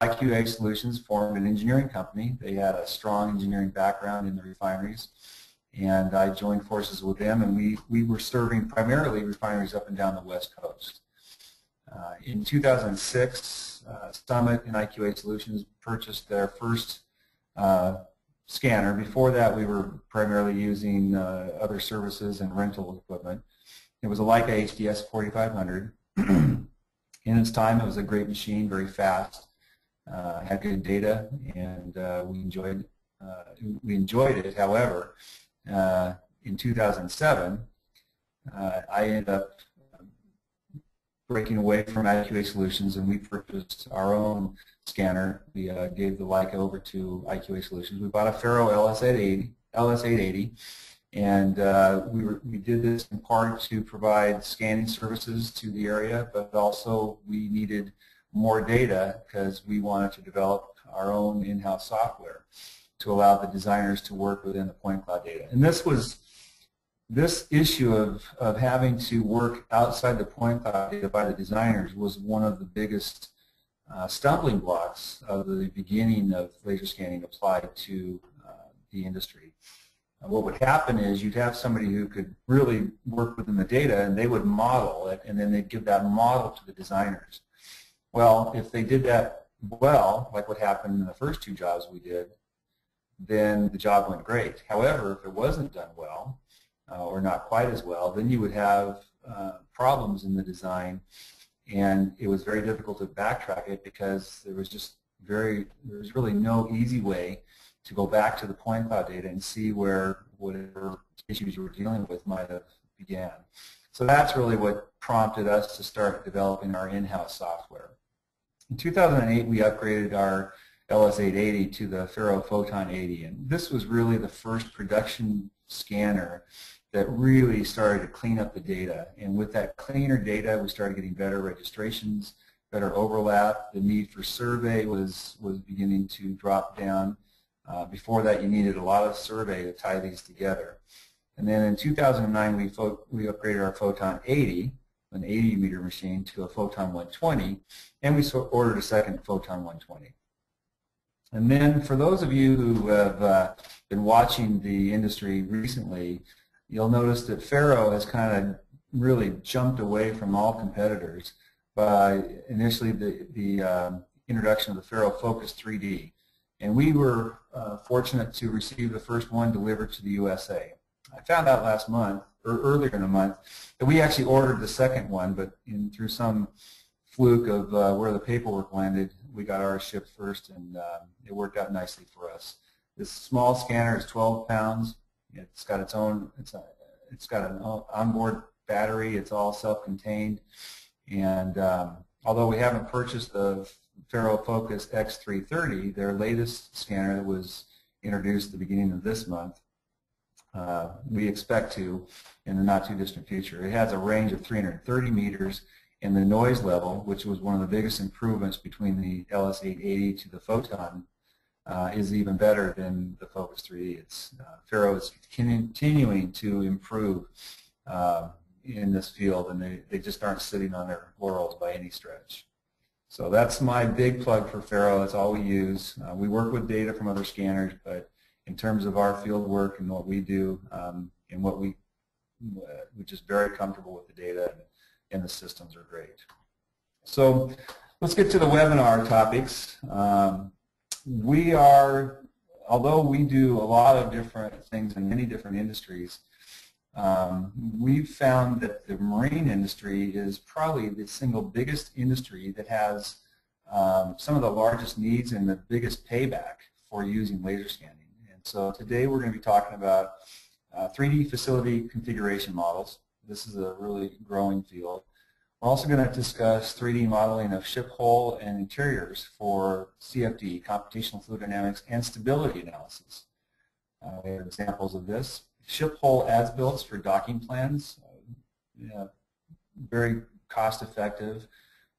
IQA Solutions formed an engineering company. They had a strong engineering background in the refineries, and I joined forces with them, and we were serving primarily refineries up and down the West Coast. In 2006, Summit and IQA Solutions purchased their first scanner. Before that, we were primarily using other services and rental equipment. It was a Leica HDS 4500. In its time, it was a great machine, very fast, had good data, and we enjoyed it. However, in 2007, I ended up breaking away from IQA Solutions, and we purchased our own scanner. We gave the Leica over to IQA Solutions. We bought a Faro LS880, and we did this in part to provide scanning services to the area, but also we needed more data because we wanted to develop our own in-house software to allow the designers to work within the point cloud data. And this issue of having to work outside the point cloud data by the designers was one of the biggest stumbling blocks of the beginning of laser scanning applied to the industry. What would happen is you'd have somebody who could really work within the data, and they would model it, and then they'd give that model to the designers. Well, if they did that well, like what happened in the first two jobs we did, then the job went great. However, if it wasn't done well, or not quite as well, then you would have problems in the design, and it was very difficult to backtrack it because there was really no easy way to go back to the point cloud data and see where whatever issues you were dealing with might have began. So that's really what prompted us to start developing our in-house software. In 2008, we upgraded our LS880 to the Faro Photon 80, and this was really the first production scanner that really started to clean up the data. And with that cleaner data, we started getting better registrations, better overlap. The need for survey was beginning to drop down. Before that, you needed a lot of survey to tie these together. And then in 2009, we upgraded our Photon 80, an 80-meter machine, to a Photon 120, and we ordered a second Photon 120. And then for those of you who have been watching the industry recently, you'll notice that Faro has kind of really jumped away from all competitors by initially the introduction of the Faro Focus 3D. And we were fortunate to receive the first one delivered to the USA. I found out last month, or earlier in the month, that we actually ordered the second one, but through some fluke of where the paperwork landed, we got ours shipped first, and it worked out nicely for us. This small scanner is 12 pounds. It's got its own, it's got an onboard battery. It's all self-contained, and although we haven't purchased the Faro Focus X330, their latest scanner that was introduced at the beginning of this month, we expect to in the not too distant future. It has a range of 330 meters, and the noise level, which was one of the biggest improvements between the LS880 to the Photon, is even better than the Focus 3D. Faro is continuing to improve in this field, and they just aren't sitting on their laurels by any stretch. So that's my big plug for Faro. That's all we use. We work with data from other scanners, but in terms of our field work and what we do, and what we're just very comfortable with the data, and the systems are great. So let's get to the webinar topics. Although we do a lot of different things in many different industries, we've found that the marine industry is probably the single biggest industry that has some of the largest needs and the biggest payback for using laser scanning. And so today we're going to be talking about 3D facility configuration models. This is a really growing field. We're also going to discuss 3D modeling of ship hull and interiors for CFD, computational fluid dynamics, and stability analysis. We have examples of this. Ship hull as-builts for docking plans, very cost-effective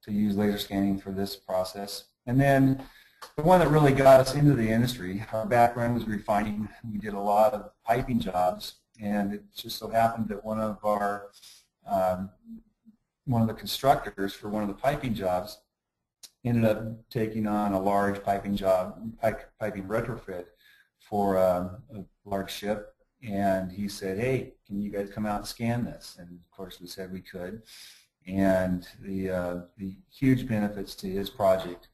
to use laser scanning for this process. And then the one that really got us into the industry, our background was refining. We did a lot of piping jobs, and it just so happened that one of the constructors for one of the piping jobs ended up taking on a large piping piping retrofit for a large ship, and he said, hey, can you guys come out and scan this? And of course we said we could, and the huge benefits to his project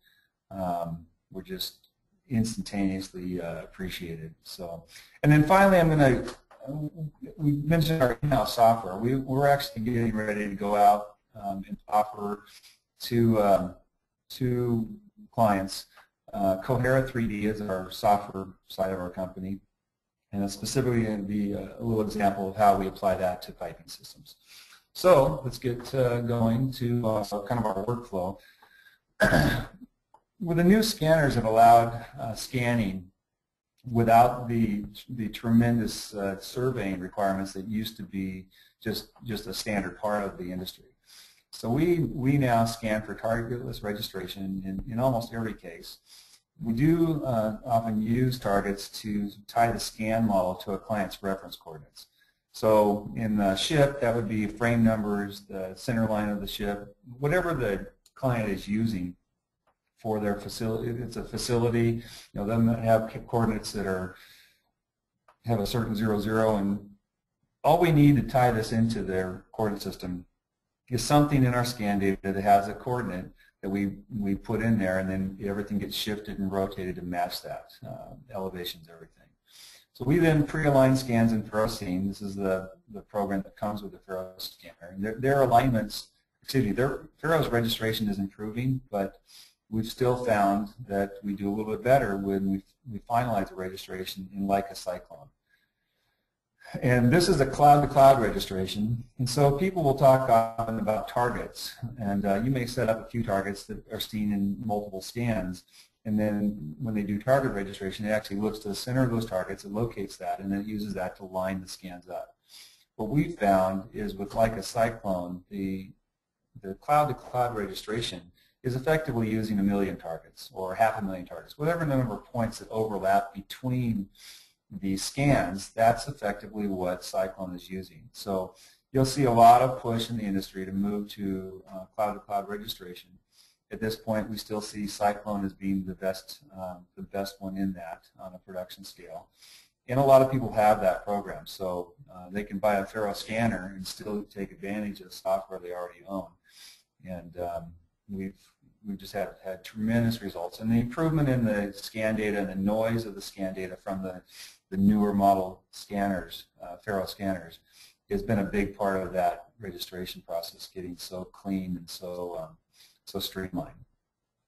were just instantaneously appreciated. So, and then finally we mentioned our in-house software. We're actually getting ready to go out and offer to clients. Cohera 3D is our software side of our company, and it's specifically going to be a little example of how we apply that to piping systems. So let's get going to kind of our workflow. Well, the new scanners have allowed scanning without the tremendous surveying requirements that used to be just a standard part of the industry. So we now scan for targetless registration in almost every case. We do often use targets to tie the scan model to a client's reference coordinates. So in the ship, that would be frame numbers, the center line of the ship, whatever the client is using for their facility. If it's a facility, they have coordinates that have a certain 00, and all we need to tie this into their coordinate system is something in our scan data that has a coordinate that we put in there, and then everything gets shifted and rotated to match that, elevations, everything. So we then pre-align scans in Ferrocene. This is the program that comes with the Ferro scanner. And their alignments, Ferro's registration is improving, but we've still found that we do a little bit better when we finalize the registration in like a Cyclone. And this is a cloud-to-cloud registration, and so people will talk often about targets, and you may set up a few targets that are seen in multiple scans, and then when they do target registration, it actually looks to the center of those targets, it locates that, and then it uses that to line the scans up. What we found is with like a Cyclone, the cloud-to-cloud registration is effectively using 1 million targets or 500,000 targets, whatever number of points that overlap between the scans. That's effectively what Cyclone is using. So you'll see a lot of push in the industry to move to cloud-to-cloud registration. At this point, we still see Cyclone as being the best one in that on a production scale. And a lot of people have that program, so they can buy a Ferro scanner and still take advantage of software they already own. And we've just had tremendous results. And the improvement in the scan data and the noise of the scan data from the newer model scanners, Ferro scanners, has been a big part of that registration process, getting so clean and so streamlined.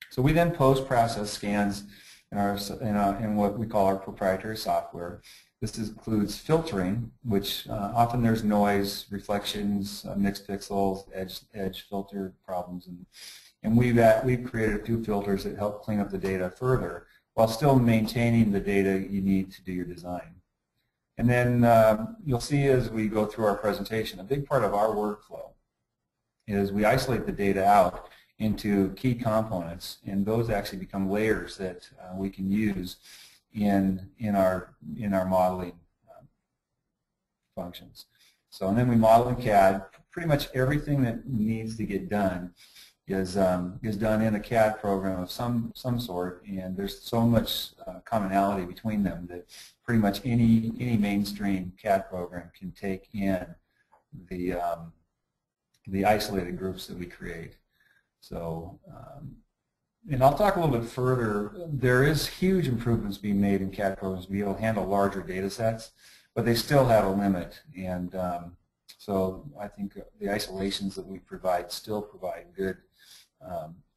So we then post-process scans in what we call our proprietary software. This includes filtering, which often there's noise, reflections, mixed pixels, edge filter problems, and we've created a few filters that help clean up the data further while still maintaining the data you need to do your design. And then you'll see as we go through our presentation, a big part of our workflow is we isolate the data out into key components, and those actually become layers that we can use in our modeling functions. So, and then we model in CAD. Pretty much everything that needs to get done is done in a CAD program of some sort, and there's so much commonality between them that pretty much any mainstream CAD program can take in the isolated groups that we create. So, and I'll talk a little bit further. There is huge improvements being made in CAD programs to be able to handle larger data sets, but they still have a limit. And so I think the isolations that we provide still provide good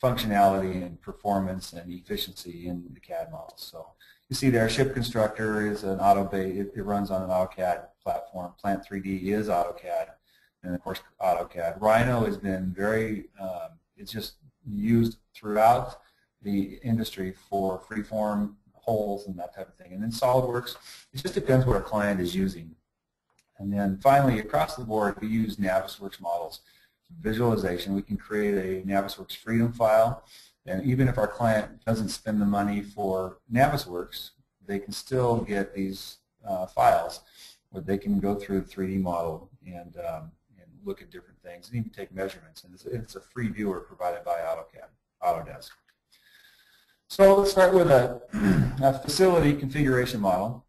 functionality and performance and efficiency in the CAD models. So you see there, Ship Constructor is an it runs on an AutoCAD platform. Plant 3D is AutoCAD, and of course AutoCAD. Rhino has been very, it's just used throughout the industry for freeform holes and that type of thing. And then SolidWorks, it just depends what our client is using. And then finally, across the board, we use Navisworks models. Visualization, we can create a Navisworks Freedom file, and even if our client doesn't spend the money for Navisworks, they can still get these files where they can go through the 3D model and look at different things and even take measurements. And it's a free viewer provided by Autodesk. So let's start with a facility configuration model.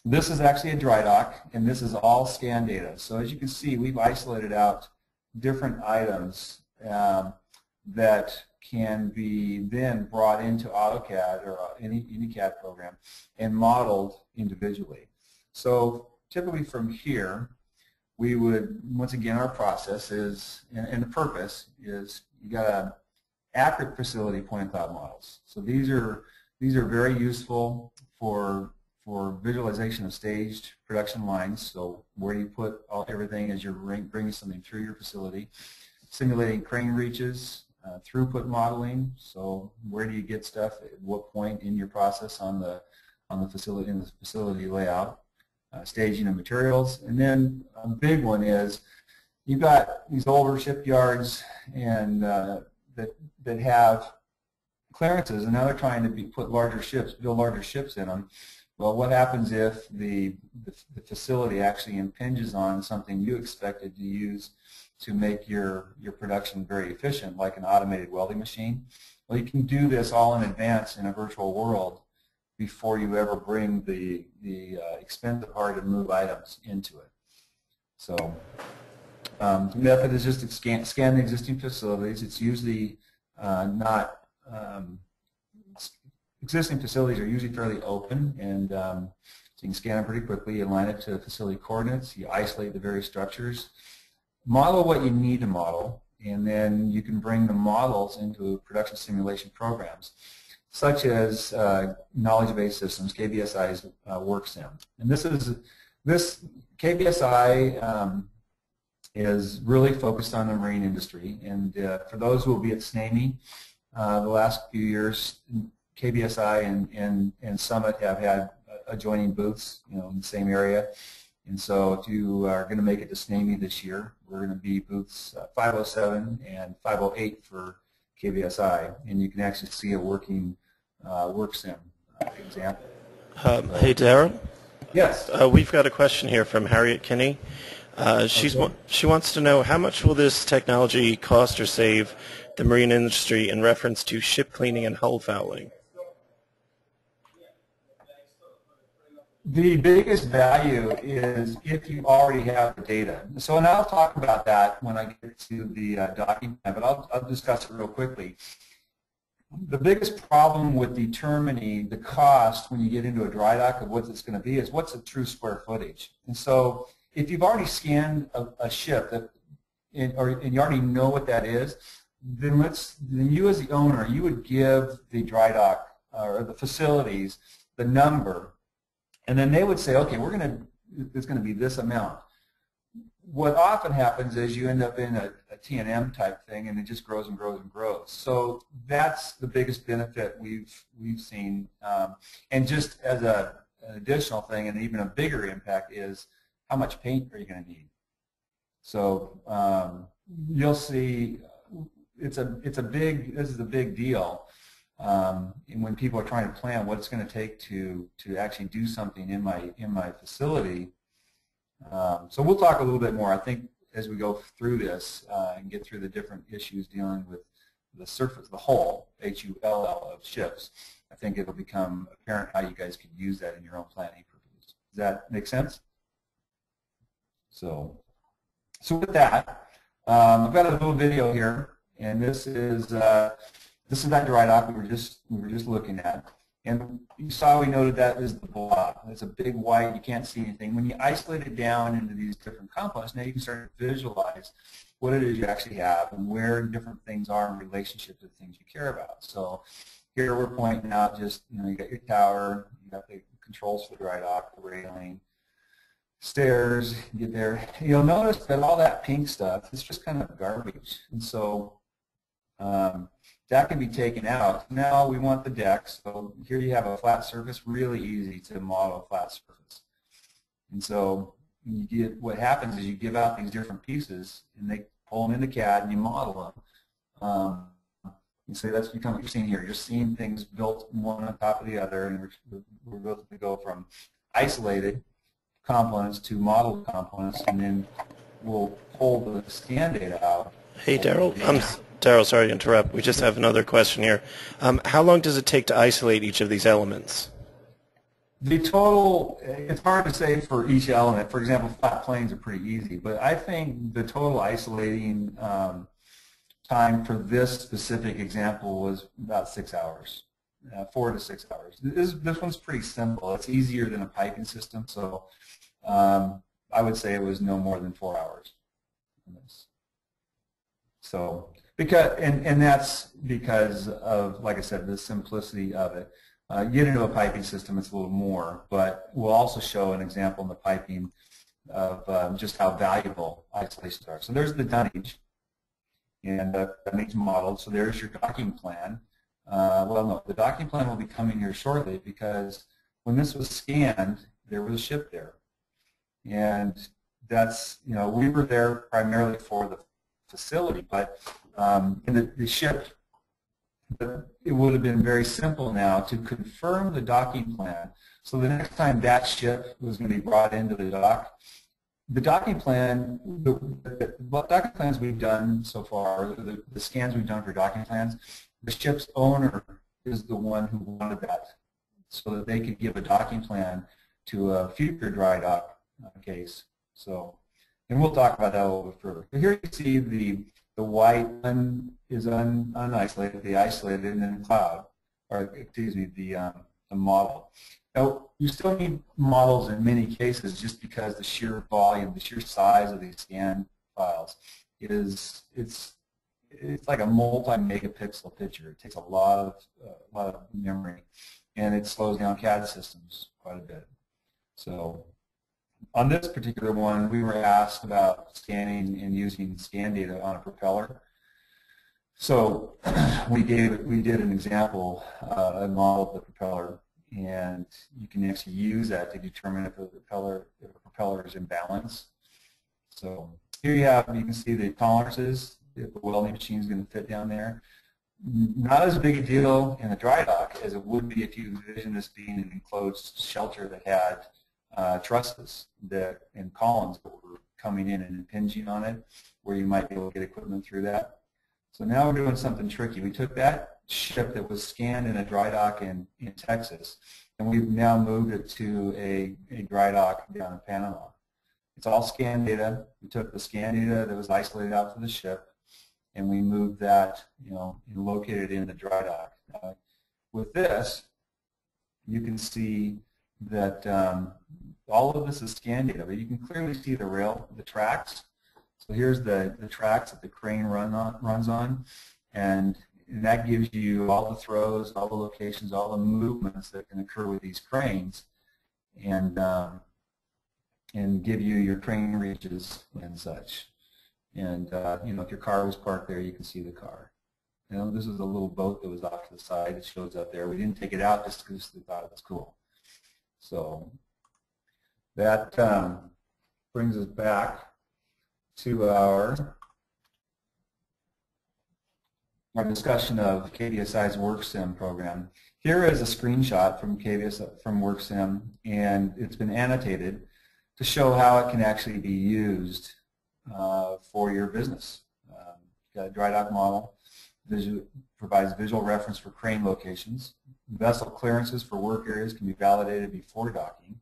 This is actually a dry dock, and this is all scan data. So as you can see, we've isolated out different items that can be then brought into AutoCAD or any CAD program and modeled individually. So typically from here, we would, once again, our process is, and the purpose is, you got to accurate facility point cloud models. So these are very useful for visualization of staged production lines. So where you put everything as you're bringing something through your facility, simulating crane reaches, throughput modeling. So where do you get stuff at what point in your process on the facility layout, staging of materials, and then a big one is you've got these older shipyards and that have clearances, and now they're trying to build larger ships in them. Well, what happens if the facility actually impinges on something you expected to use to make your production very efficient, like an automated welding machine? Well, you can do this all in advance in a virtual world before you ever bring the expensive, hard-to-move items into it. So the method is just to scan the existing facilities. It's usually not existing facilities are usually fairly open, and so you can scan them pretty quickly. You align it to facility coordinates. You isolate the various structures. Model what you need to model, and then you can bring the models into production simulation programs, such as knowledge-based systems, KBSI's WorkSim. And this KBSI is really focused on the marine industry. And for those who will be at SNAME the last few years, KBSI and Summit have had adjoining booths, in the same area. And so if you are going to make it to SNAME this year, we're going to be booths 507 and 508 for KBSI, and you can actually see a working WorkSim example. Hey, Darryl? Yes? We've got a question here from Harriet Kinney. She wants to know, how much will this technology cost or save the marine industry in reference to ship cleaning and hull fouling? The biggest value is if you already have the data. So, and I'll talk about that when I get to the docking plan, but I'll discuss it real quickly. The biggest problem with determining the cost when you get into a dry dock of what it's going to be is what's the true square footage. And so if you've already scanned a ship and you already know what that is, then you as the owner, you would give the dry dock or the facilities the number, and then they would say, okay, it's going to be this amount. What often happens is you end up in a T&M type thing, and it just grows and grows and grows. So that's the biggest benefit we've seen. And just as an additional thing, and even a bigger impact, is how much paint are you going to need? So you'll see this is a big deal. And when people are trying to plan what it's going to take to actually do something in my facility. So we'll talk a little bit more, I think, as we go through this and get through the different issues dealing with the surface, the hull, H-U-L-L, of ships. I think it'll become apparent how you guys can use that in your own planning purposes. Does that make sense? So with that, I've got a little video here, and this is that dry dock we were just looking at. And you saw we noted that is the blob. It's a big white, you can't see anything. When you isolate it down into these different components, now you can start to visualize what it is you actually have and where different things are in relationship to the things you care about. So here we're pointing out just, you got your tower, you got the controls for the dry dock, the railing, stairs, you get there. You'll notice that all that pink stuff is just kind of garbage. And so that can be taken out. Now we want the deck, so here you have a flat surface, really easy to model a flat surface. And so what happens is you give out these different pieces, and they pull them into CAD, and you model them. You say that's become what you're seeing here. You're seeing things built one on top of the other, and we're going to go from isolated components to modeled components, and then we'll pull the scan data out. Hey, Darryl, Daryl, sorry to interrupt. We just have another question here. How long does it take to isolate each of these elements? The total, it's hard to say for each element. For example, flat planes are pretty easy, but I think the total isolating time for this specific example was about 6 hours, 4 to 6 hours. This one's pretty simple. It's easier than a piping system, so I would say it was no more than 4 hours. So, and that's because of, like I said, the simplicity of it. Get into a piping system, it's a little more, but we'll also show an example in the piping of just how valuable isolations are. So there's the dunnage, and the dunnage model. So there's your docking plan. Well, no, the docking plan will be coming here shortly because when this was scanned, there was a ship there. And that's, we were there primarily for the facility, but in the ship, it would have been very simple now to confirm the docking plan. So the next time that ship was going to be brought into the dock, the docking plan, the docking plans we've done so far, the scans we've done for docking plans, the ship's owner is the one who wanted that so that they could give a docking plan to a future dry dock case. So, and we'll talk about that a little bit further. But here you see the white one is unisolated, the isolated, and then cloud, or excuse me, the model. Now, you still need models in many cases just because the sheer volume, the sheer size of these scan files it's like a multi-megapixel picture. It takes a lot of memory, and it slows down CAD systems quite a bit. So on this particular one, we were asked about scanning and using scan data on a propeller. So we did an example, a model of the propeller, and you can actually use that to determine if a propeller is in balance. So here you can see the tolerances, if the welding machine is going to fit down there. Not as big a deal in a dry dock as it would be if you envision this being an enclosed shelter that had trusses and columns that were coming in and impinging on it, where you might be able to get equipment through that. So now we're doing something tricky. We took that ship that was scanned in a dry dock in Texas, and we've now moved it to a dry dock down in Panama. It's all scan data. We took the scan data that was isolated out for the ship, and we moved that, and located it in the dry dock. With this, you can see that all of this is scan data, but you can clearly see the tracks. So here's the tracks that the crane runs on, and that gives you all the throws, all the locations, all the movements that can occur with these cranes, and give you your crane reaches and such. And if your car was parked there, you can see the car. This is a little boat that was off to the side. It shows up there. We didn't take it out just because we thought it was cool. So that brings us back to our discussion of KVSI's WorkSim program. Here is a screenshot from WorkSim, and it's been annotated to show how it can actually be used for your business. Got a dry dock model, provides visual reference for crane locations. Vessel clearances for work areas can be validated before docking.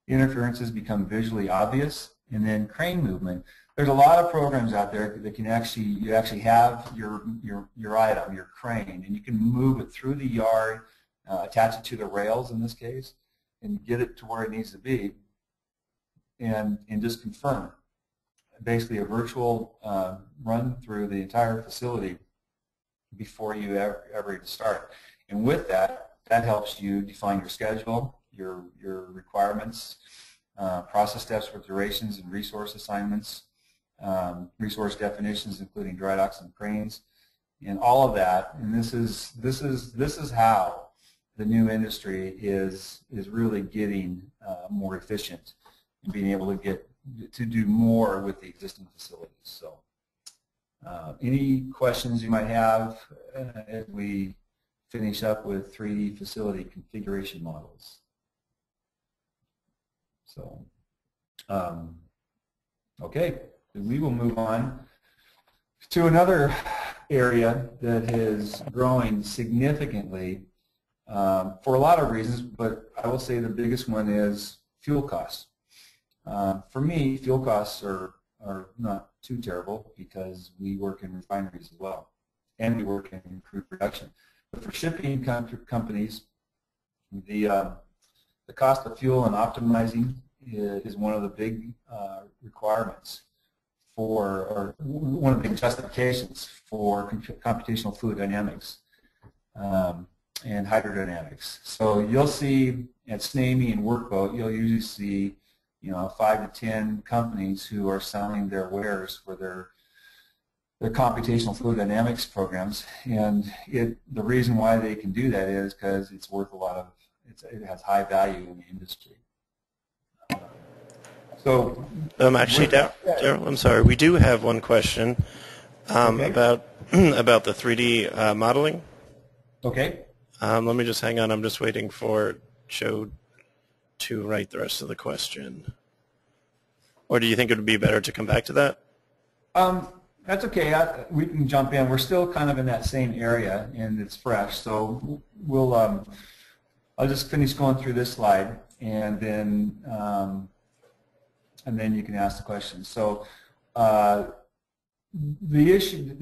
Interferences become visually obvious, and then crane movement. There's a lot of programs out there that can you actually have your item, your crane, and you can move it through the yard, attach it to the rails in this case, and get it to where it needs to be, and just confirm. Basically a virtual run through the entire facility before you ever start. And with that, that helps you define your schedule, your requirements, process steps for durations and resource assignments, resource definitions including dry docks and cranes, and all of that. And this is how the new industry is really getting more efficient and being able to do more with the existing facilities. So any questions you might have as we finish up with 3D facility configuration models? So, okay, we will move on to another area that is growing significantly for a lot of reasons, but I will say the biggest one is fuel costs. For me, fuel costs are not too terrible because we work in refineries as well, and we work in crude production. But for shipping companies, the cost of fuel and optimizing is one of the big requirements for, or one of the justifications for computational fluid dynamics and hydrodynamics. So you'll see at SNAME and Workboat, you'll usually see 5 to 10 companies who are selling their wares for their computational fluid dynamics programs, and the reason why they can do that is because it's worth a lot of, it has high value in the industry. So, actually, Daryl, I'm sorry, we do have one question okay. about the 3D modeling. Okay. Let me just hang on. I'm just waiting for Joe to write the rest of the question. Or do you think it would be better to come back to that? That's okay. We can jump in. We're still kind of in that same area, and it's fresh. So we'll. I'll just finish going through this slide, and then you can ask the question. So the issue,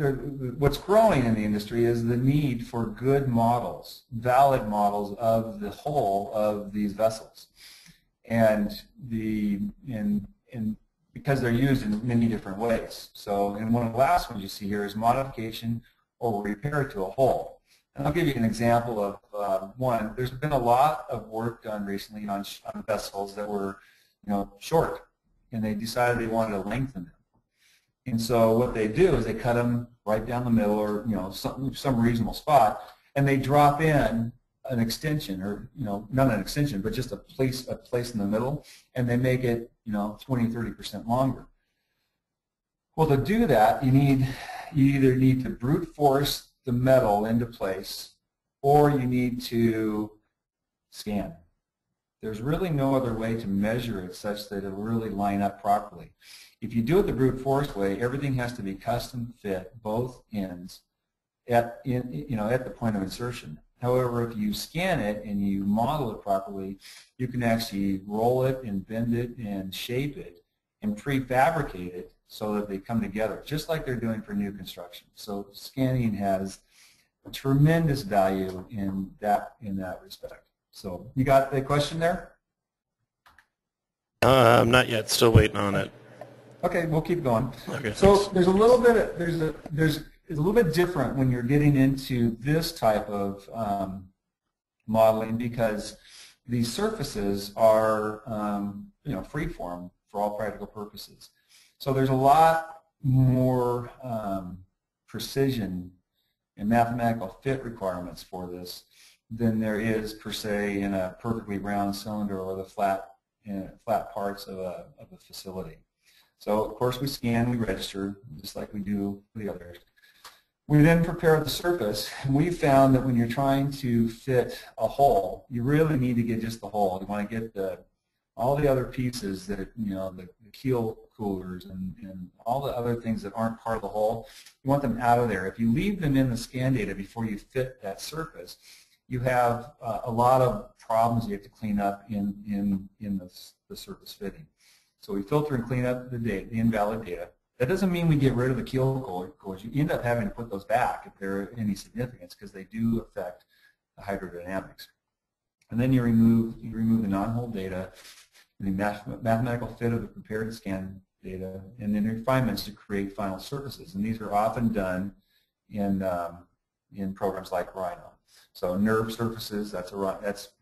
what's growing in the industry is the need for good models, valid models of the hull of these vessels, and because they're used in many different ways. So, and one of the last ones you see here is modification or repair to a hull. And I'll give you an example of one. There's been a lot of work done recently on vessels that were, short, and they decided they wanted to lengthen them. And so what they do is they cut them right down the middle, or some reasonable spot, and they drop in an extension, or not an extension, but just a place in the middle, and they make it 20-30% longer. Well, to do that, you either need to brute force the metal into place, or you need to scan. There's really no other way to measure it such that it'll really line up properly. If you do it the brute force way, everything has to be custom fit, both ends, at the point of insertion. However, if you scan it and you model it properly, you can actually roll it and bend it and shape it and prefabricate it so that they come together, just like they're doing for new construction. So scanning has a tremendous value in that respect. So you got the question there? Not yet. Still waiting on it. Okay, we'll keep going. Okay, so thanks. There's a little bit it's a little bit different when you're getting into this type of modeling, because these surfaces are free-form for all practical purposes. So there's a lot more precision and mathematical fit requirements for this than there is per se in a perfectly round cylinder or the flat parts of a facility. So of course we scan, we register, just like we do the others. We then prepare the surface, and we found that when you're trying to fit a hull, you really need to get just the hull. You want to get all the other pieces that, the keel coolers and all the other things that aren't part of the hull, you want them out of there. If you leave them in the scan data before you fit that surface, you have a lot of problems you have to clean up in the surface fitting. So we filter and clean up the data, the invalid data. That doesn't mean we get rid of the keel coolers. You end up having to put those back if they're any significance, because they do affect the hydrodynamics. And then you remove the non-hull data, the mathematical fit of the prepared scan data, and then refinements to create final surfaces. And these are often done in programs like Rhino. So nerve surfaces, that's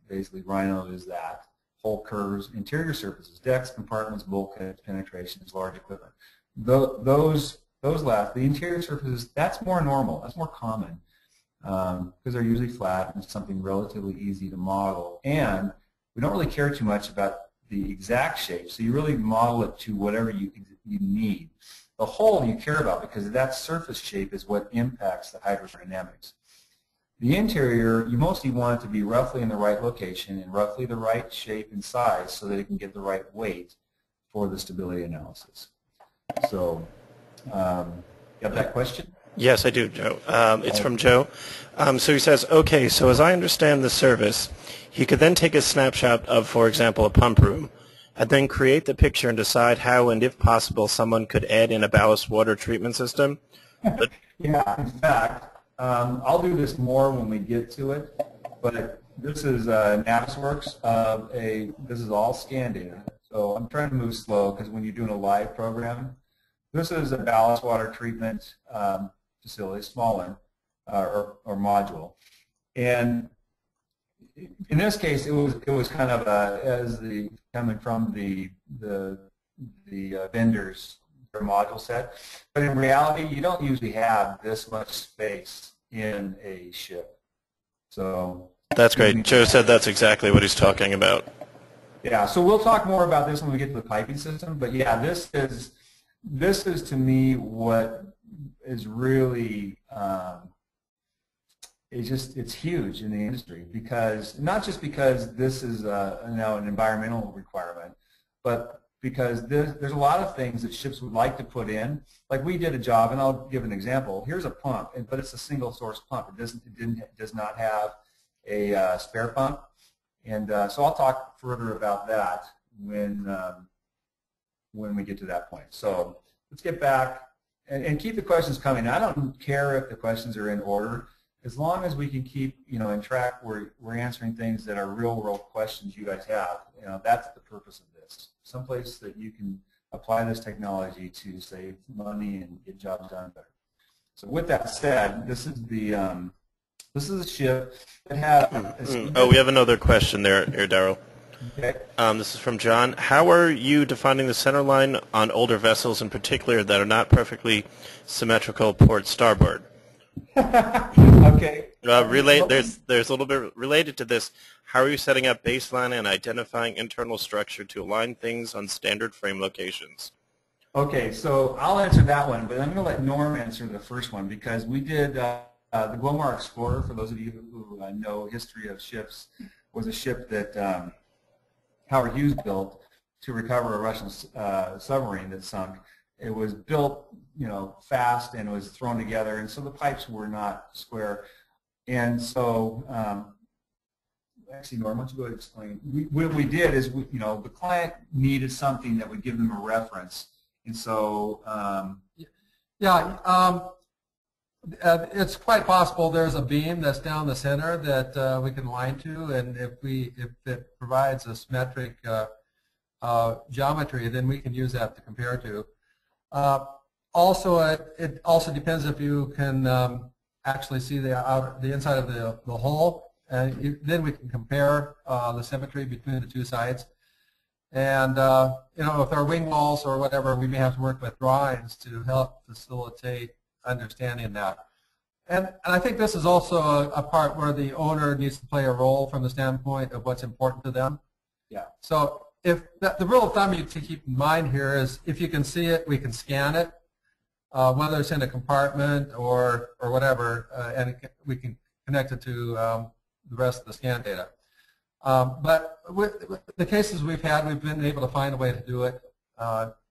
basically Rhino is that. Hull curves, interior surfaces, decks, compartments, bulkheads, penetrations, large equipment. Those last, the interior surfaces, that's more normal, that's more common, because they're usually flat and it's something relatively easy to model. And we don't really care too much about the exact shape, so you really model it to whatever you need. The hull you care about, because that surface shape is what impacts the hydrodynamics. The interior, you mostly want it to be roughly in the right location and roughly the right shape and size so that it can get the right weight for the stability analysis. So, you have that question? Yes, I do, Joe. It's from Joe. So he says, okay, so as I understand the service, he could then take a snapshot of, for example, a pump room, and then create the picture and decide how and if possible someone could add in a ballast water treatment system. But Yeah, in fact, I'll do this more when we get to it, but this is Navisworks. This is all scan data. So I'm trying to move slow because when you're doing a live program, this is a ballast water treatment facility, small one, or module. And in this case, it was kind of coming from the vendors, their module set. But in reality, you don't usually have this much space in a ship. So that's great. Joe said that's exactly what he's talking about. Yeah, so we'll talk more about this when we get to the piping system. But yeah, this is to me what is really it's huge in the industry, because not just because this is now an environmental requirement, but because there's a lot of things that ships would like to put in. Like we did a job, and I'll give an example. Here's a pump, but it's a single source pump. It does not have a spare pump, and so I'll talk further about that when we get to that point. So let's get back and keep the questions coming. I don't care if the questions are in order, as long as we can keep in track. We're answering things that are real world questions you guys have. That's the purpose of this. Someplace that you can apply this technology to save money and get jobs done better. So with that said, this is a ship that had. Oh, we have another question there, Daryl. Okay. This is from John. How are you defining the center line on older vessels in particular that are not perfectly symmetrical port starboard? Okay. There's a little bit related to this. How are you setting up baseline and identifying internal structure to align things on standard frame locations? Okay, so I'll answer that one, but I'm going to let Norm answer the first one, because we did the Glomar Explorer. For those of you who know history of ships, was a ship that Howard Hughes built to recover a Russian submarine that sunk. It was built, fast, and it was thrown together, and so the pipes were not square. And so, actually, Norm, why don't you go ahead and explain? What we did is, the client needed something that would give them a reference, and so. It's quite possible there's a beam that's down the center that we can line to, and if it provides a symmetric geometry, then we can use that to compare to. Also, it also depends if you can actually see the inside of the hull, and then we can compare the symmetry between the two sides. And with our wing walls or whatever, we may have to work with drawings to help facilitate understanding that. And I think this is also a part where the owner needs to play a role from the standpoint of what's important to them. Yeah. So if the rule of thumb to keep in mind here is, if you can see it, we can scan it, whether it's in a compartment or whatever, and we can connect it to the rest of the scan data. But with the cases we've had, we've been able to find a way to do it.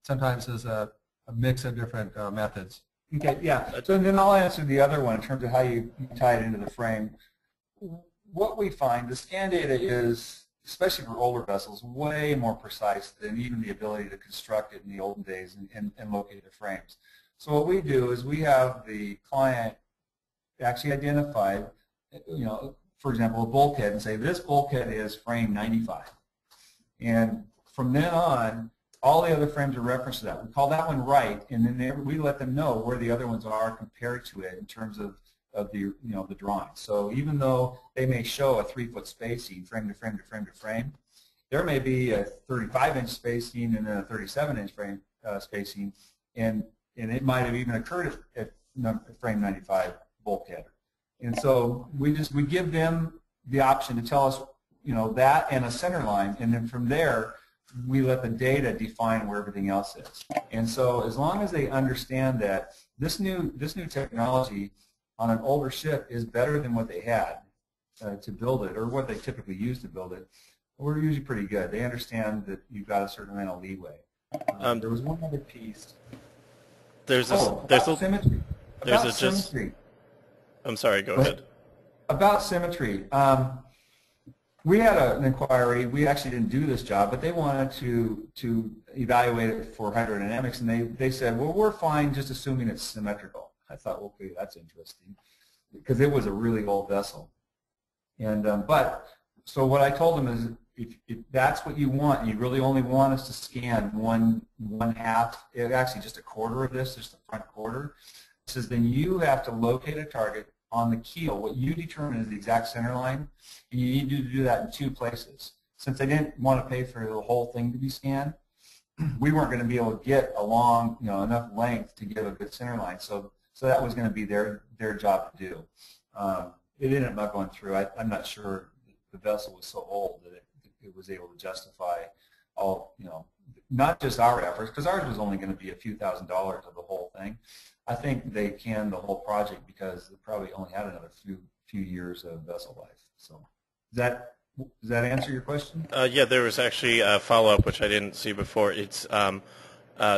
Sometimes as a mix of different methods. Okay, yeah. So then I'll answer the other one in terms of how you tie it into the frame. What we find, the scan data is, especially for older vessels, way more precise than even the ability to construct it in the olden days and locate the frames. So what we do is we have the client actually identify, for example, a bulkhead, and say this bulkhead is frame 95. And from then on, all the other frames are referenced to that. We call that one right, and then we let them know where the other ones are compared to it in terms of the the drawing. So even though they may show a 3-foot spacing, frame to frame to frame to frame, there may be a 35-inch spacing and then a 37-inch frame spacing, and it might have even occurred at frame 95 bulkhead. And so we give them the option to tell us that and a center line, and then from there we let the data define where everything else is. And so as long as they understand that this new technology on an older ship is better than what they had to build it, or what they typically use to build it, we're usually pretty good. They understand that you've got a certain amount of leeway. There was one other piece. There's symmetry. There's About a just. symmetry. I'm sorry. Go ahead. About symmetry. We had an inquiry. We actually didn't do this job, but they wanted to evaluate it for hydrodynamics, and they said, well, we're fine just assuming it's symmetrical. I thought, okay, that's interesting, because it was a really old vessel. And but so what I told them is, if that's what you want, you really only want us to scan one half, actually just a quarter of this, just the front quarter. It says then you have to locate a target on the keel. What you determine is the exact center line, and you need to do that in 2 places. Since they didn't want to pay for the whole thing to be scanned, we weren't going to be able to get along, enough length to give a good center line. So that was going to be their job to do. It ended up not going through. I'm not sure the vessel was so old that it was able to justify all, not just our efforts, because ours was only going to be a few $1,000s of the whole thing. I think they canned the whole project because they probably only had another few years of vessel life. So does that answer your question? Yeah, there was actually a follow-up which I didn't see before. It's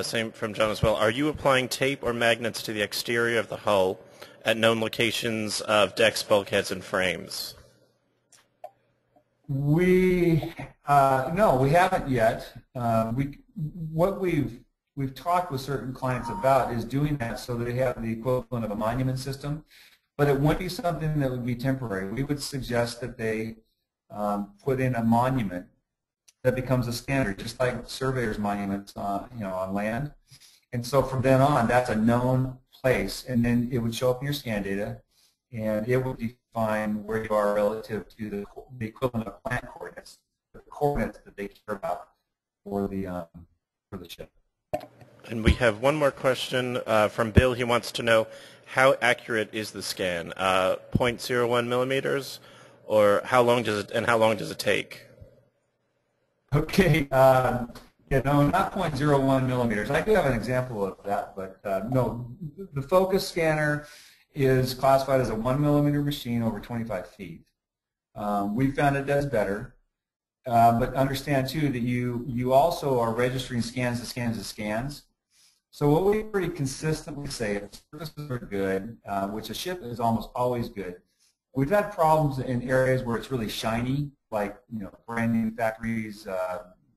same from John as well. Are you applying tape or magnets to the exterior of the hull at known locations of decks, bulkheads, and frames? No, we haven't yet. What we've talked with certain clients about is doing that so that they have the equivalent of a monument system, but it wouldn't be something that would be temporary. We would suggest that they put in a monument that becomes a standard, just like surveyors' monuments, on land. And so from then on, that's a known place, and then it would show up in your scan data, and it would define where you are relative to the equivalent of plant coordinates, the coordinates that they care about for the ship. And we have one more question from Bill. He wants to know, how accurate is the scan? 0.01 millimeters, or how long does it take? Okay, not 0.01 millimeters. I do have an example of that, but no, the focus scanner is classified as a 1 millimeter machine over 25 feet. We found it does better, but understand too that you also are registering scans to scans to scans. So what we pretty consistently say is surfaces are good, which a ship is almost always good. We've had problems in areas where it's really shiny, like brand new factories.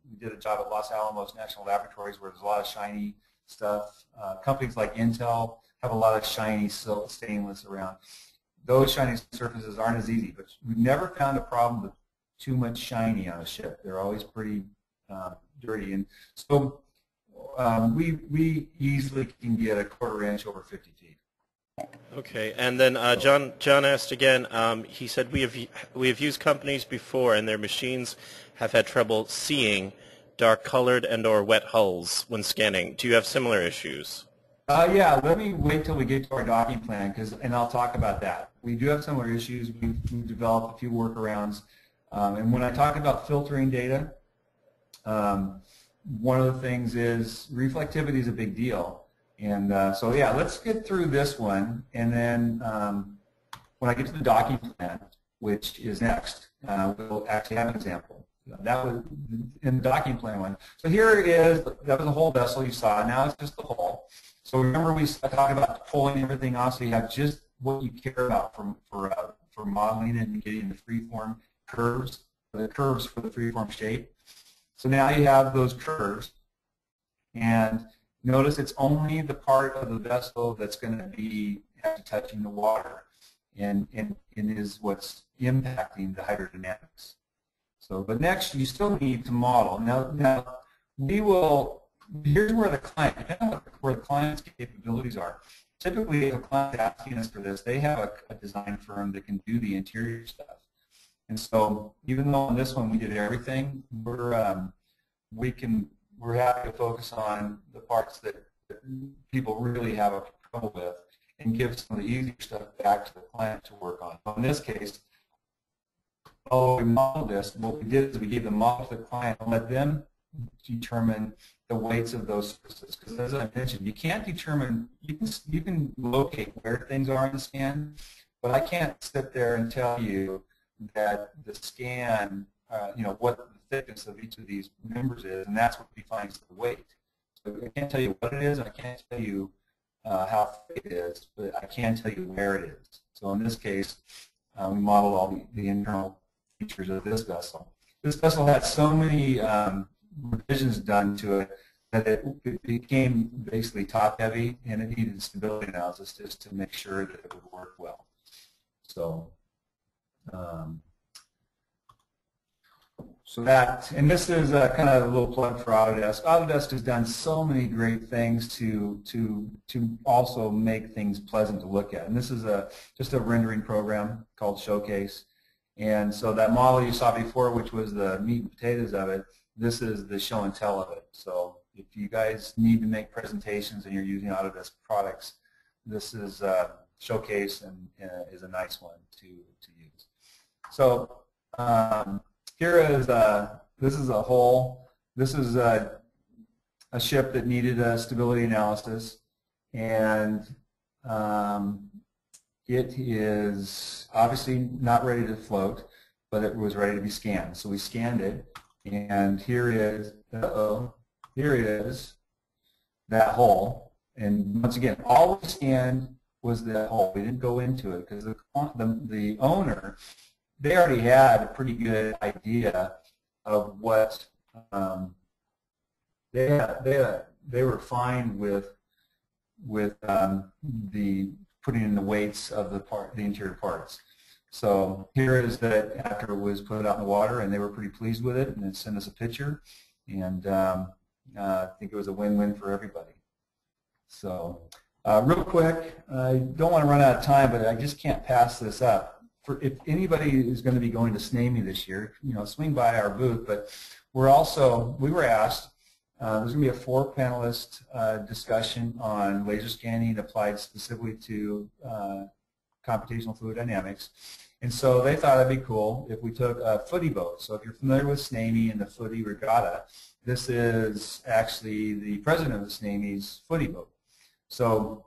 We did a job at Los Alamos National Laboratories where there's a lot of shiny stuff. Companies like Intel have a lot of shiny stainless around. Those shiny surfaces aren't as easy, but we've never found a problem with too much shiny on a ship. They're always pretty dirty, and so we easily can get a 1/4 inch over 50 feet. Okay, and then John asked again. He said we have used companies before, and their machines have had trouble seeing dark-colored and/or wet hulls when scanning. Do you have similar issues? Yeah, let me wait till we get to our docking plan, and I'll talk about that. We do have similar issues. We've developed a few workarounds, and when I talk about filtering data, one of the things is reflectivity is a big deal. And so yeah, let's get through this one, and then when I get to the docking plan, which is next, we'll actually have an example. That was in the docking plan one. So here it is. That was the whole vessel you saw. Now it's just the hull. So remember we talked about pulling everything off, so you have just what you care about for modeling and getting the freeform curves, the curves for the freeform shape. So now you have those curves, and notice it's only the part of the vessel that's going to be touching the water, and is what's impacting the hydrodynamics. So, but next you still need to model. Now we will. Here's where the client, depending on where the client's capabilities are. Typically, if a client's asking us for this, they have a design firm that can do the interior stuff. And so, even though on this one we did everything, we're happy to focus on the parts that people really have a trouble with and give some of the easier stuff back to the client to work on. So in this case, although we modeled this, what we did is we gave the model to the client and let them determine the weights of those surfaces. Because as I mentioned, you can't determine, you can locate where things are in the scan, but I can't sit there and tell you that the scan, what the thickness of each of these members is, and that's what defines the weight. So I can't tell you what it is, and I can't tell you how thick it is, but I can tell you where it is. So in this case, we modeled all the internal features of this vessel. This vessel had so many revisions done to it that it became basically top-heavy, and it needed stability analysis just to make sure that it would work well. So, so that, and this is kind of a little plug for Autodesk. Autodesk has done so many great things to also make things pleasant to look at. And this is just a rendering program called Showcase. And so that model you saw before, which was the meat and potatoes of it, this is the show and tell of it. So if you guys need to make presentations and you're using Autodesk products, this is Showcase and is a nice one to use. So here is this is a hull. This is a ship that needed a stability analysis, and it is obviously not ready to float, but it was ready to be scanned. So we scanned it, and here is here is that hull. And once again, all we scanned was that hull. We didn't go into it because the owner, they already had a pretty good idea of what they were fine with the putting in the weights of the interior parts. So here is that after it was put out in the water, and they were pretty pleased with it, and then sent us a picture, and I think it was a win-win for everybody. So real quick, I don't want to run out of time, but I just can't pass this up. If anybody is going to be going to SNAME this year, swing by our booth. But we were asked, there's going to be a 4-panelist discussion on laser scanning applied specifically to computational fluid dynamics. And so they thought it'd be cool if we took a footy boat. So if you're familiar with SNAME and the footy regatta, this is actually the president of the SNAME's footy boat. So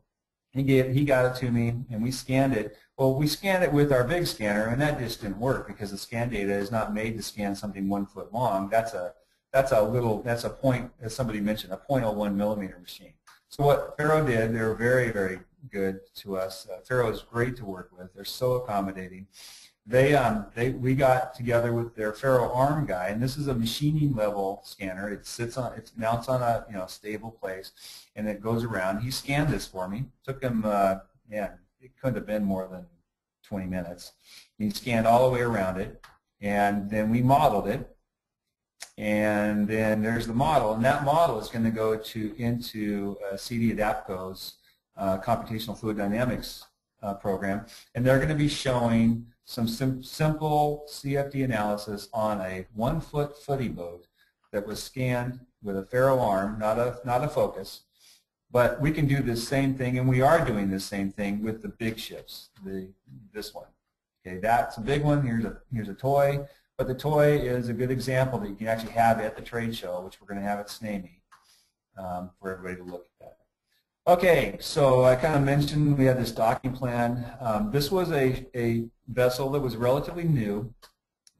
he got it to me, and we scanned it. Well, we scanned it with our big scanner, and that just didn't work because the scan data is not made to scan something 1 foot long. That's a point, as somebody mentioned, a 0.01 millimeter machine. So what Faro did, they were very, very good to us. Faro is great to work with. They're so accommodating. We got together with their Faro arm guy, and this is a machining level scanner. It mounts on a stable place, and it goes around. He scanned this for me. Took him, it couldn't have been more than 20 minutes. He scanned all the way around it, and then we modeled it. And then there's the model, and that model is going to go into CD Adapco's computational fluid dynamics program, and they're going to be showing some simple CFD analysis on a 1 foot footy boat that was scanned with a Faro arm, not a focus. But we can do this same thing, and we are doing this same thing with the big ships. This one, okay, that's a big one. Here's a toy, but the toy is a good example that you can actually have at the trade show, which we're going to have at SNAME for everybody to look at. Okay, so I kind of mentioned we had this docking plan. This was a vessel that was relatively new,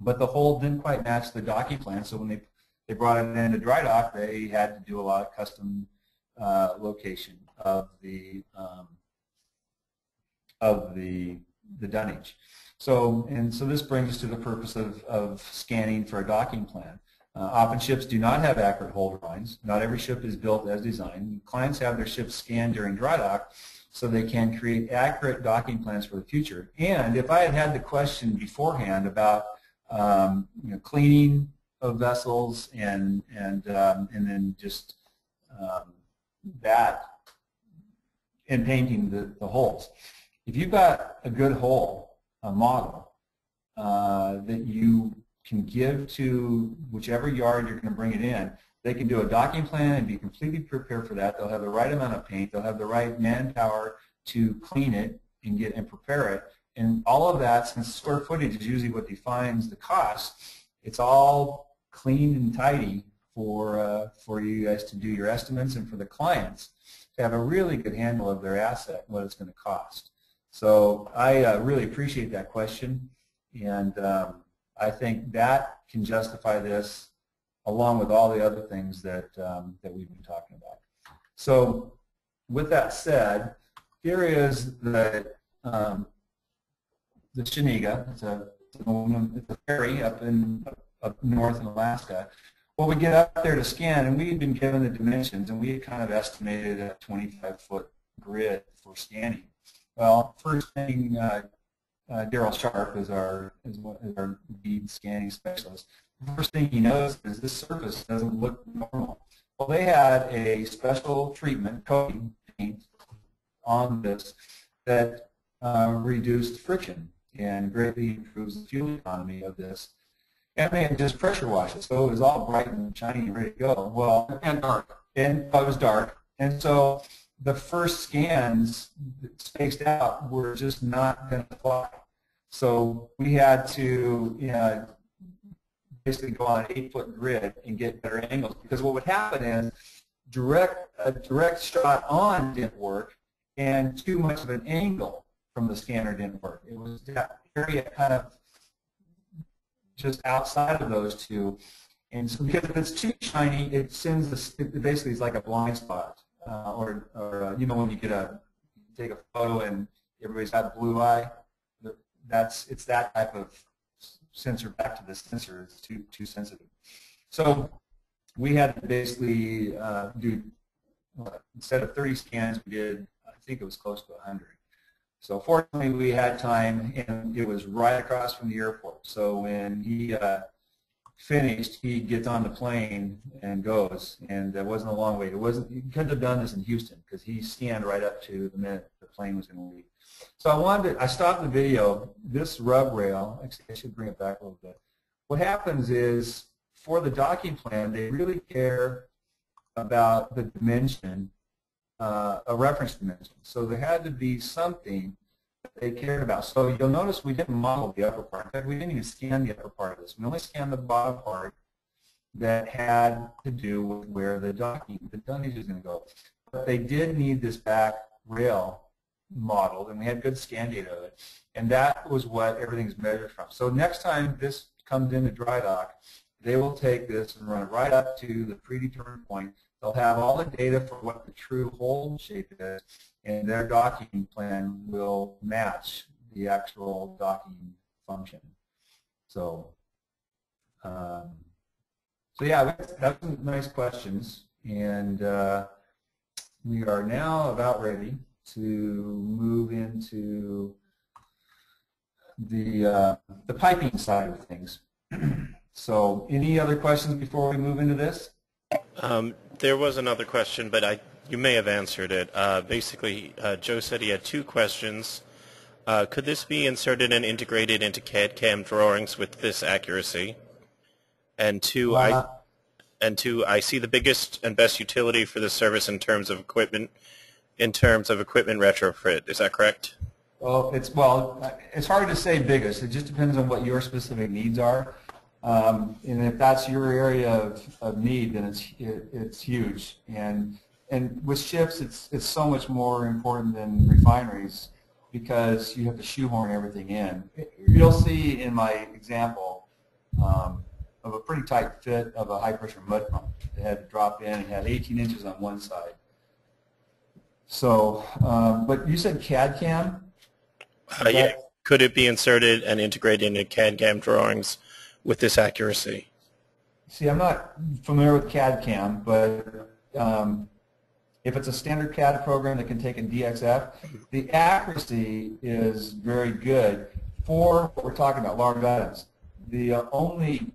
but the hull didn't quite match the docking plan. So when they brought it into dry dock, they had to do a lot of custom location of the dunnage. So this brings us to the purpose of scanning for a docking plan. Often ships do not have accurate hull drawings. Not every ship is built as designed. Clients have their ships scanned during dry dock so they can create accurate docking plans for the future. And if I had the question beforehand about cleaning of vessels and then just that and painting the holes. If you've got a good hull, a model that you can give to whichever yard you're going to bring it in, they can do a docking plan and be completely prepared for that. They'll have the right amount of paint. They'll have the right manpower to clean it and prepare it. And all of that, since square footage is usually what defines the cost, it's all clean and tidy for you guys to do your estimates and for the clients to have a really good handle of their asset and what it's going to cost. So I really appreciate that question, and I think that can justify this along with all the other things that we've been talking about. So with that said, here is the Shaniga. It's a ferry up north in Alaska. Well, we get up there to scan, and we had been given the dimensions, and we had kind of estimated a 25-foot grid for scanning. Well, first thing, Daryl Sharp is our lead scanning specialist. The first thing he noticed is this surface doesn't look normal. Well, they had a special treatment coating paint on this that reduced friction and greatly improves the fuel economy of this. And they had just pressure washed it, so it was all bright and shiny and ready to go. Well, And dark. And it was dark, and so the first scans spaced out were just not going to fly. So we had to basically go on an 8-foot grid and get better angles, because what would happen is a direct shot on didn't work, and too much of an angle from the scanner didn't work. It was that area kind of just outside of those two, and so because if it's too shiny, it sends it basically is like a blind spot, or you know when you take a photo and everybody's got blue eye, it's that type of sensor back to the sensor. It's too sensitive. So we had to basically do instead of 30 scans, we did, I think it was close to 100. So fortunately, we had time, and it was right across from the airport. So when he finished, he gets on the plane and goes, and it wasn't a long wait. He couldn't have done this in Houston because he scanned right up to the minute the plane was going to leave. So I stopped the video. This rub rail, actually, I should bring it back a little bit. What happens is, for the docking plan, they really care about the dimension, a reference dimension. So there had to be something that they cared about. So you'll notice we didn't model the upper part. In fact, we didn't even scan the upper part of this. We only scanned the bottom part that had to do with where the dunnage is going to go. But they did need this back rail modeled, and we had good scan data of it. And that was what everything's measured from. So next time this comes into dry dock, they will take this and run it right up to the predetermined point. They'll have all the data for what the true hole shape is, and their docking plan will match the actual docking function. So, yeah, that's some nice questions, and we are now about ready to move into the piping side of things. So, any other questions before we move into this? There was another question, but you may have answered it. Basically, Joe said he had 2 questions. Could this be inserted and integrated into CAD/CAM drawings with this accuracy? And 2, I see the biggest and best utility for this service in terms of equipment retrofit. Is that correct? Well, it's hard to say biggest. It just depends on what your specific needs are. And if that's your area of need, then it's huge. And with ships, it's so much more important than refineries because you have to shoehorn everything in. You'll see in my example of a pretty tight fit of a high-pressure mud pump. It had to drop in and had 18 inches on one side. So, but you said CAD/CAM? Yeah. Could it be inserted and integrated into CAD/CAM drawings with this accuracy? See, I'm not familiar with CAD/CAM, but if it's a standard CAD program that can take in DXF, the accuracy is very good for what we're talking about, large items. The only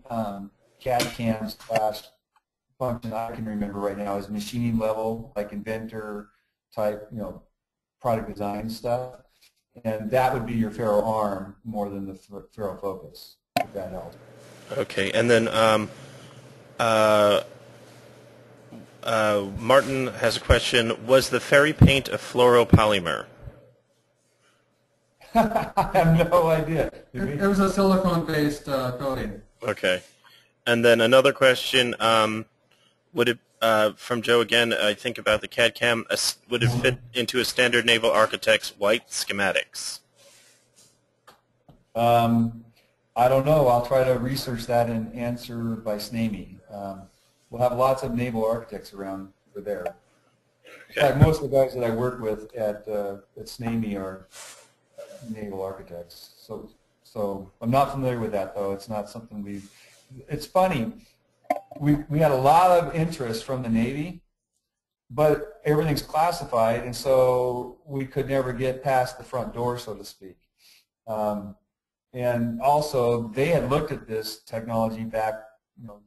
CAD/CAM / function I can remember right now is machining level, like inventor type, product design stuff, and that would be your Faro arm more than the Faro focus, if that helps. Okay, and then Martin has a question. Was the ferry paint a fluoropolymer? I have no idea. It was a silicone-based coating. Okay. And then another question, would it, from Joe again, I think about the CAD/CAM, would it fit into a standard naval architect's white schematics? I don't know. I'll try to research that and answer by SNAME. We'll have lots of naval architects around for there. In fact, most of the guys that I work with at SNAME are naval architects. So I'm not familiar with that, though. It's not something we've. It's funny. We had a lot of interest from the Navy, but everything's classified, and so we could never get past the front door, so to speak. And also, they had looked at this technology back,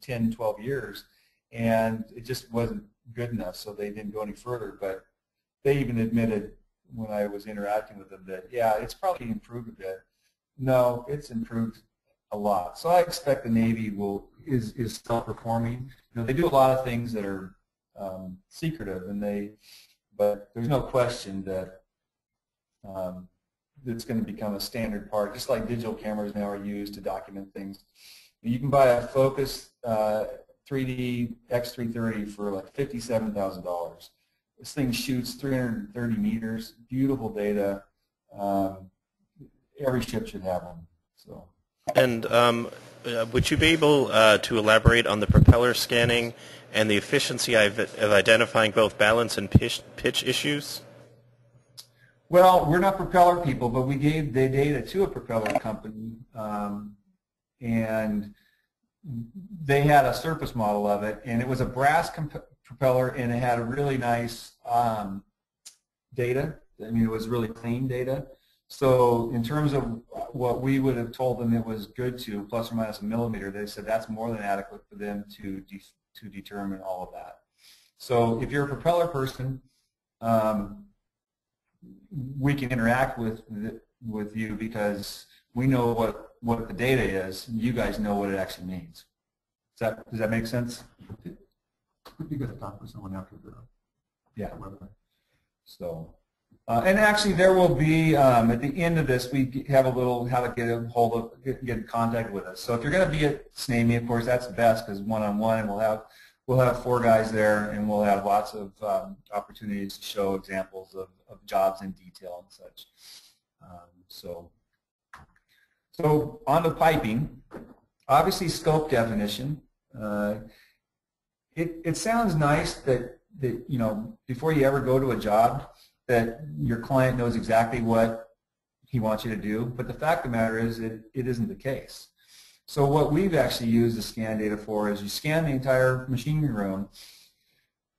10, 12 years, and it just wasn't good enough, so they didn't go any further. But they even admitted when I was interacting with them that, yeah, it's probably improved a bit. No, it's improved a lot. So I expect the Navy is still performing. They do a lot of things that are secretive, but there's no question that it's going to become a standard part, just like digital cameras now are used to document things. You can buy a Focus 3D X330 for like $57,000. This thing shoots 330 meters, beautiful data. Every ship should have one. So. And would you be able to elaborate on the propeller scanning and the efficiency of identifying both balance and pitch issues? Well, we're not propeller people, but we gave the data to a propeller company, and they had a surface model of it, and it was a brass propeller, and it had a really nice data. I mean, it was really clean data. So in terms of what we would have told them it was good to, plus or minus a millimeter, they said that's more than adequate for them to determine all of that. So if you're a propeller person, we can interact with you because we know what the data is, and you guys know what it actually means. Does that make sense? Would be good to talk with someone after the webinar. So. And actually, there will be at the end of this, we have a little how to get in contact with us. So if you're going to be at SNAME, of course, that's best because one-on-one, and we'll have 4 guys there, and we'll have lots of opportunities to show examples of jobs in detail and such. So on to piping. Obviously, scope definition. It sounds nice that before you ever go to a job, that your client knows exactly what he wants you to do, but the fact of the matter is it isn't the case. So what we've actually used the scan data for is you scan the entire machinery room,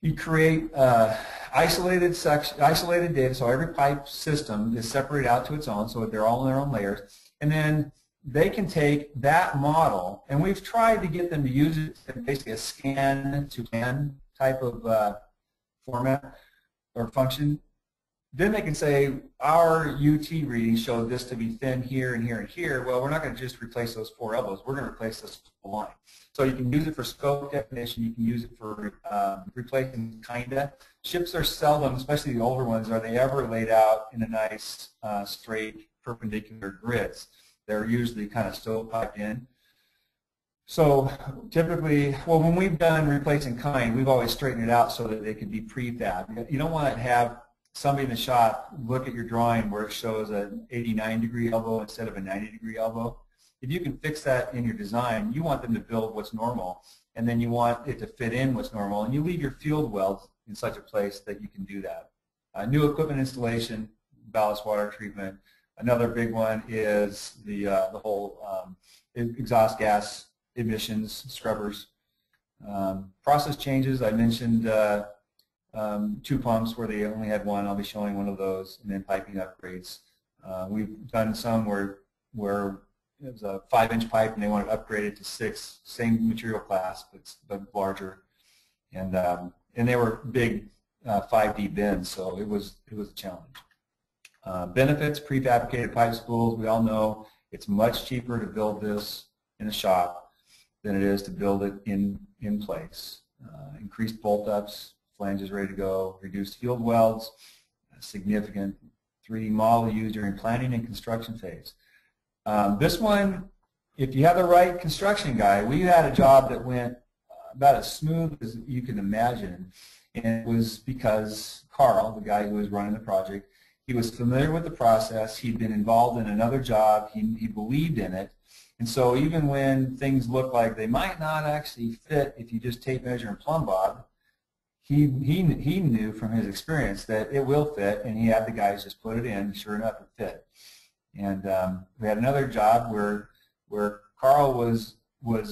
you create isolated data, so every pipe system is separated out to its own, so they're all in their own layers, and then they can take that model, and we've tried to get them to use it in basically a scan-to-plan type of format or function. Then they can say, our UT readings show this to be thin here and here and here. Well, we're not going to just replace those 4 elbows. We're going to replace this whole line. So you can use it for scope definition. You can use it for replacing kinda. Ships are seldom, especially the older ones, are they ever laid out in a nice straight perpendicular grids. They're usually kind of stovepiped in. So typically, well, when we've done replacing kind, we've always straightened it out so that they can be prefab. You don't want to have somebody in the shop look at your drawing where it shows an 89-degree elbow instead of a 90-degree elbow. If you can fix that in your design, you want them to build what's normal, and then you want it to fit in what's normal, and you leave your field welds in such a place that you can do that. New equipment installation, ballast water treatment. Another big one is the whole exhaust gas emissions, scrubbers. Process changes, I mentioned 2 pumps where they only had 1. I'll be showing one of those, and then piping upgrades. We've done some where it was a 5-inch pipe and they wanted to upgrade it to 6, same material class but larger, and they were big 5D bins, so it was a challenge. Benefits: prefabricated pipe spools. We all know it's much cheaper to build this in a shop than it is to build it in place. Increased bolt ups. Flanges ready to go, reduced field welds, significant 3D model used during planning and construction phase. This one, if you have the right construction guy, we had a job that went about as smooth as you can imagine, and it was because Carl, the guy who was running the project, he was familiar with the process, he'd been involved in another job, he believed in it, and so even when things look like they might not actually fit if you just tape measure and plumb bob, he knew from his experience that it will fit, and he had the guys just put it in. Sure enough, it fit. And we had another job where Carl was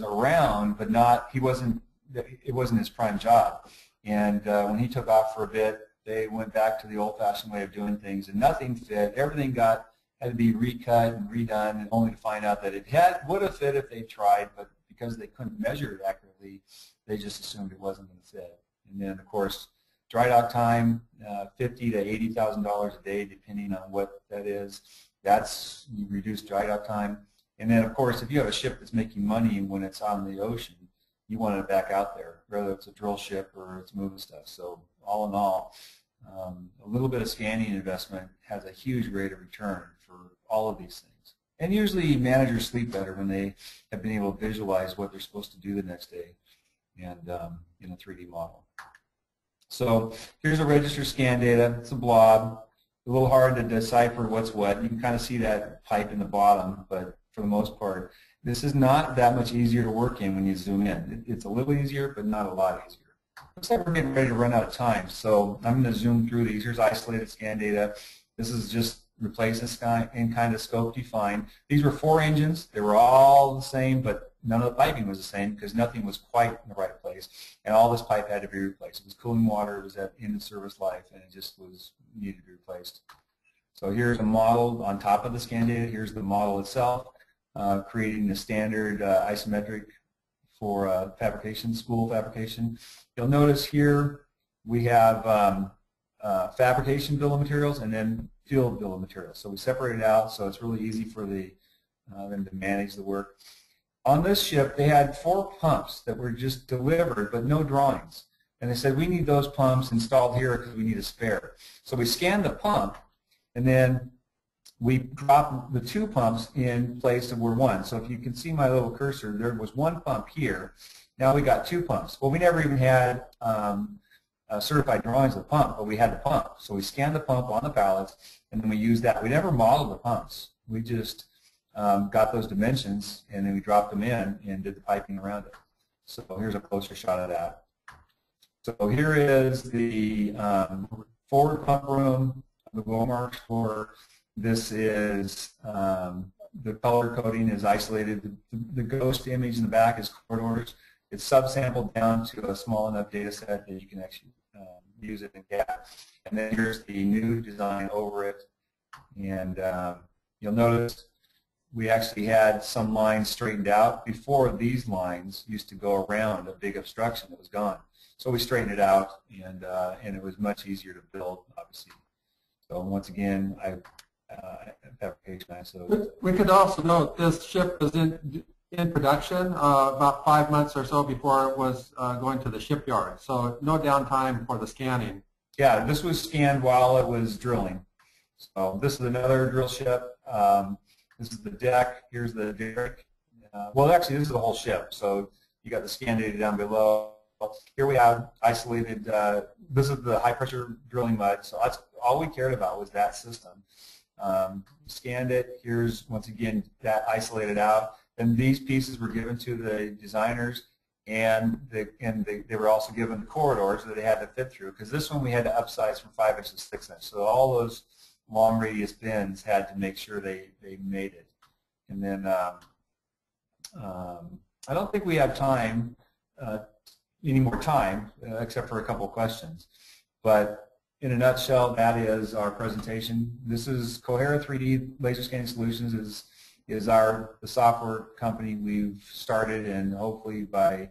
around, but not. He wasn't. It wasn't his prime job. And when he took off for a bit, they went back to the old-fashioned way of doing things, and nothing fit. Everything had to be recut and redone, and only to find out that it would have fit if they tried, but because they couldn't measure it accurately, they just assumed it wasn't going to fit. And then, of course, dry dock time, $50,000 to $80,000 a day, depending on what that is. That's reduced dry dock time. And then, of course, if you have a ship that's making money when it's on the ocean, you want it back out there, whether it's a drill ship or it's moving stuff. So all in all, a little bit of scanning investment has a huge rate of return for all of these things. And usually managers sleep better when they have been able to visualize what they're supposed to do the next day and in a 3D model. So here's a register scan data. It's a blob. A little hard to decipher what's what. You can kind of see that pipe in the bottom, but for the most part, this is not that much easier to work in when you zoom in. It's a little easier, but not a lot easier. Looks like we're getting ready to run out of time, so I'm going to zoom through these. Here's isolated scan data. This is just replacing in kind of scope defined. These were 4 engines. They were all the same, but none of the piping was the same because nothing was quite in the right place, and all this pipe had to be replaced. It was cooling water. It was at end of service life, and it just needed to be replaced. So here's a model on top of the scan data. Here's the model itself. Creating the standard isometric for fabrication, spool fabrication. You'll notice here we have fabrication bill of materials and then field bill of materials. So we separate it out so it's really easy for them to manage the work. On this ship, they had 4 pumps that were just delivered but no drawings. And they said, we need those pumps installed here because we need a spare. So we scanned the pump, and then we dropped the 2 pumps in place of where 1. So if you can see my little cursor, there was 1 pump here. Now we got 2 pumps. Well, we never even had certified drawings of the pump, but we had the pump. So we scanned the pump on the pallets, and then we used that. We never modeled the pumps. We just got those dimensions, and then we dropped them in and did the piping around it. So here's a closer shot of that. So here is the forward pump room, the glow marks for. This is the color coding is isolated. The ghost image in the back is corridors. It's subsampled down to a small enough data set that you can actually use it in gap. And then here's the new design over it. And you'll notice we actually had some lines straightened out. Before, these lines used to go around a big obstruction that was gone. So we straightened it out, and it was much easier to build, obviously. So once again, fabrication. So we could also note this ship was in production about 5 months or so before it was going to the shipyard. So no downtime for the scanning. Yeah, this was scanned while it was drilling. So this is another drill ship. This is the deck. Here's the derrick. Well, actually, this is the whole ship. So you got the scan data down below. Here we have isolated. This is the high-pressure drilling mud. So that's all we cared about was that system. Scanned it. Here's, once again, that isolated out. And these pieces were given to the designers, and they were also given the corridors that they had to fit through, because this one we had to upsize from 5 inches to 6 inches. So all those long radius bins had to make sure they made it. And then I don't think we have time, any more time, except for a couple of questions. But in a nutshell, that is our presentation. This is Cohera 3D Laser Scanning Solutions is the software company we've started, and hopefully by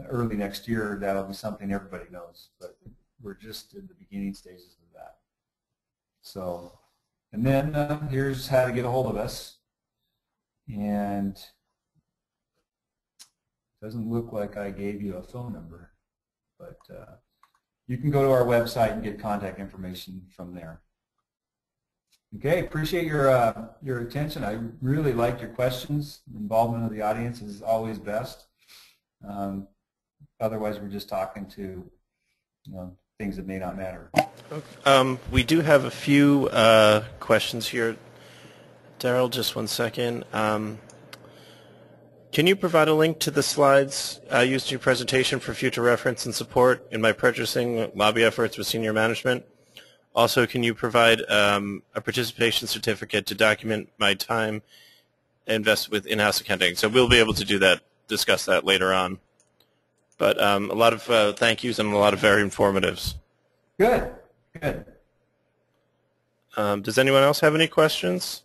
early next year that'll be something everybody knows. But we're just in the beginning stages of that. So, and then here's how to get a hold of us. And it doesn't look like I gave you a phone number, but you can go to our website and get contact information from there. Okay, appreciate your attention. I really like your questions. Involvement of the audience is always best. Otherwise, we're just talking to things that may not matter. We do have a few questions here. Daryl, just one second. Can you provide a link to the slides used in your presentation for future reference and support in my purchasing lobby efforts with senior management? Also, can you provide a participation certificate to document my time invested with in-house accounting? So we'll be able to do that, discuss that later on. But a lot of thank yous and a lot of very informatives. Good, good. Does anyone else have any questions?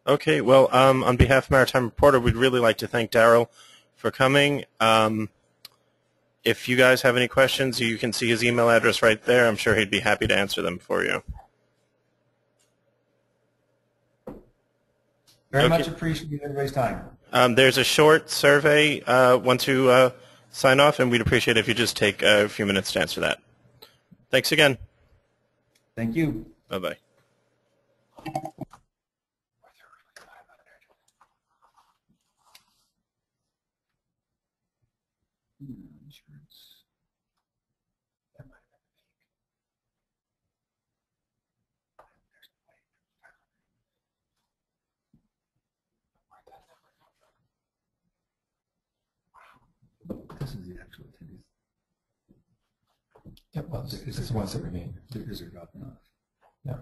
Okay, well, on behalf of Maritime Reporter, we'd really like to thank Daryl for coming. If you guys have any questions, you can see his email address right there. I'm sure he'd be happy to answer them for you. Very much appreciate everybody's time. There's a short survey once you sign off, and we'd appreciate it if you just take a few minutes to answer that. Thanks again. Thank you. Bye-bye. This is the actual attendees. Yep, well, this is the ones that remain. They're dropping off. Yeah.